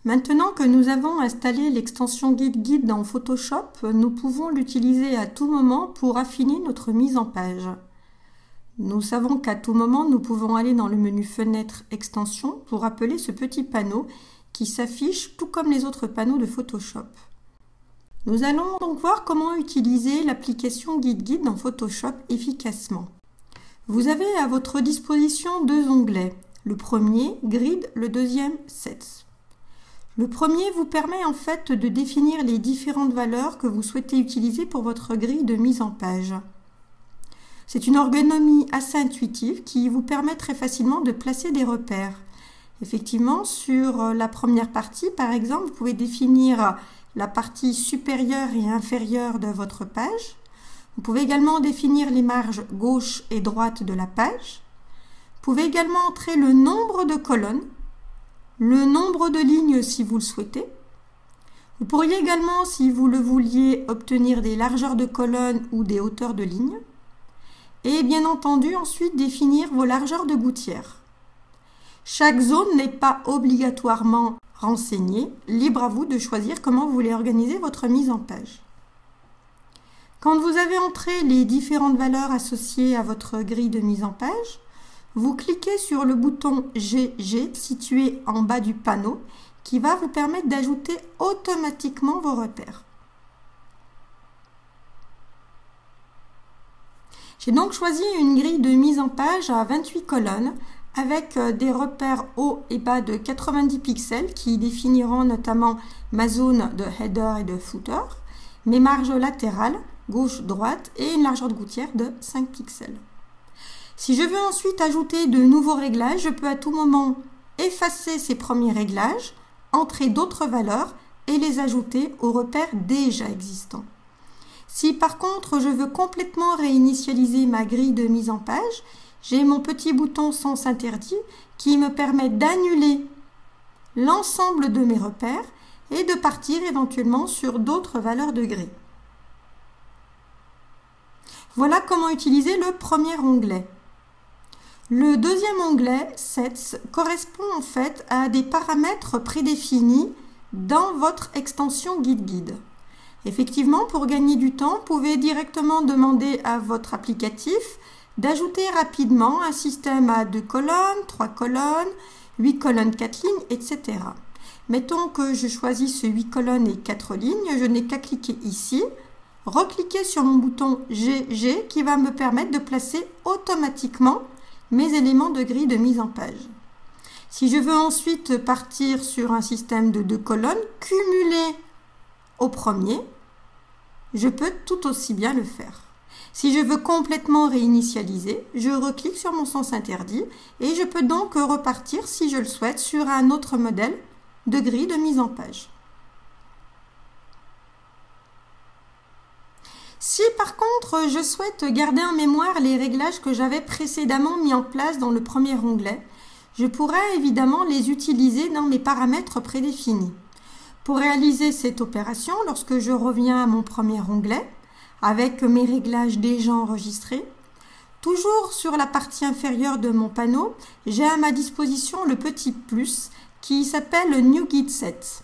Maintenant que nous avons installé l'extension Guide dans Photoshop, nous pouvons l'utiliser à tout moment pour affiner notre mise en page. Nous savons qu'à tout moment, nous pouvons aller dans le menu Fenêtre Extension pour appeler ce petit panneau qui s'affiche tout comme les autres panneaux de Photoshop. Nous allons donc voir comment utiliser l'application Guide dans Photoshop efficacement. Vous avez à votre disposition deux onglets. Le premier, Grid, le deuxième, Sets. Le premier vous permet en fait de définir les différentes valeurs que vous souhaitez utiliser pour votre grille de mise en page. C'est une ergonomie assez intuitive qui vous permet très facilement de placer des repères. Effectivement, sur la première partie, par exemple, vous pouvez définir la partie supérieure et inférieure de votre page. Vous pouvez également définir les marges gauche et droite de la page. Vous pouvez également entrer le nombre de colonnes, le nombre de lignes si vous le souhaitez. Vous pourriez également, si vous le vouliez, obtenir des largeurs de colonnes ou des hauteurs de lignes. Et bien entendu, ensuite définir vos largeurs de gouttières. Chaque zone n'est pas obligatoirement renseignée. Libre à vous de choisir comment vous voulez organiser votre mise en page. Quand vous avez entré les différentes valeurs associées à votre grille de mise en page, vous cliquez sur le bouton GG situé en bas du panneau qui va vous permettre d'ajouter automatiquement vos repères. J'ai donc choisi une grille de mise en page à 28 colonnes avec des repères haut et bas de 90 pixels qui définiront notamment ma zone de header et de footer, mes marges latérales, gauche-droite et une largeur de gouttière de 5 pixels. Si je veux ensuite ajouter de nouveaux réglages, je peux à tout moment effacer ces premiers réglages, entrer d'autres valeurs et les ajouter aux repères déjà existants. Si par contre je veux complètement réinitialiser ma grille de mise en page, j'ai mon petit bouton Sens interdit qui me permet d'annuler l'ensemble de mes repères et de partir éventuellement sur d'autres valeurs de grille. Voilà comment utiliser le premier onglet. Le deuxième onglet, Sets, correspond en fait à des paramètres prédéfinis dans votre extension Guide. Effectivement, pour gagner du temps, vous pouvez directement demander à votre applicatif d'ajouter rapidement un système à 2 colonnes, 3 colonnes, 8 colonnes, 4 lignes, etc. Mettons que je choisisse 8 colonnes et 4 lignes, je n'ai qu'à cliquer ici, recliquer sur mon bouton GG qui va me permettre de placer automatiquement mes éléments de grille de mise en page. Si je veux ensuite partir sur un système de 2 colonnes, cumulé au premier, je peux tout aussi bien le faire. Si je veux complètement réinitialiser, je reclique sur mon sens interdit et je peux donc repartir, si je le souhaite, sur un autre modèle de grille de mise en page. Si par contre je souhaite garder en mémoire les réglages que j'avais précédemment mis en place dans le premier onglet, je pourrais évidemment les utiliser dans mes paramètres prédéfinis. Pour réaliser cette opération, lorsque je reviens à mon premier onglet, avec mes réglages déjà enregistrés, toujours sur la partie inférieure de mon panneau, j'ai à ma disposition le petit plus qui s'appelle New Guide Set.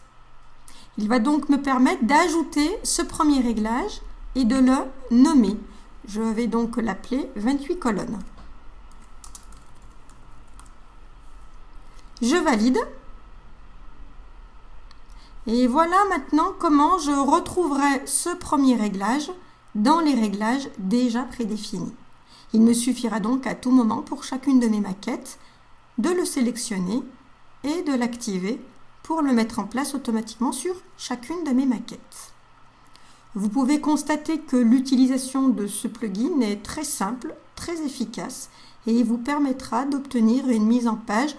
Il va donc me permettre d'ajouter ce premier réglage et de le nommer. Je vais donc l'appeler 28 colonnes. Je valide. Et voilà maintenant comment je retrouverai ce premier réglage dans les réglages déjà prédéfinis. Il me suffira donc à tout moment pour chacune de mes maquettes de le sélectionner et de l'activer pour le mettre en place automatiquement sur chacune de mes maquettes. Vous pouvez constater que l'utilisation de ce plugin est très simple, très efficace et vous permettra d'obtenir une mise en page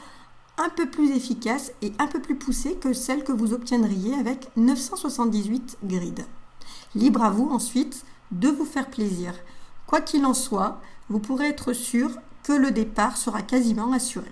un peu plus efficace et un peu plus poussée que celle que vous obtiendriez avec 978 grids. Libre à vous ensuite de vous faire plaisir. Quoi qu'il en soit, vous pourrez être sûr que le départ sera quasiment assuré.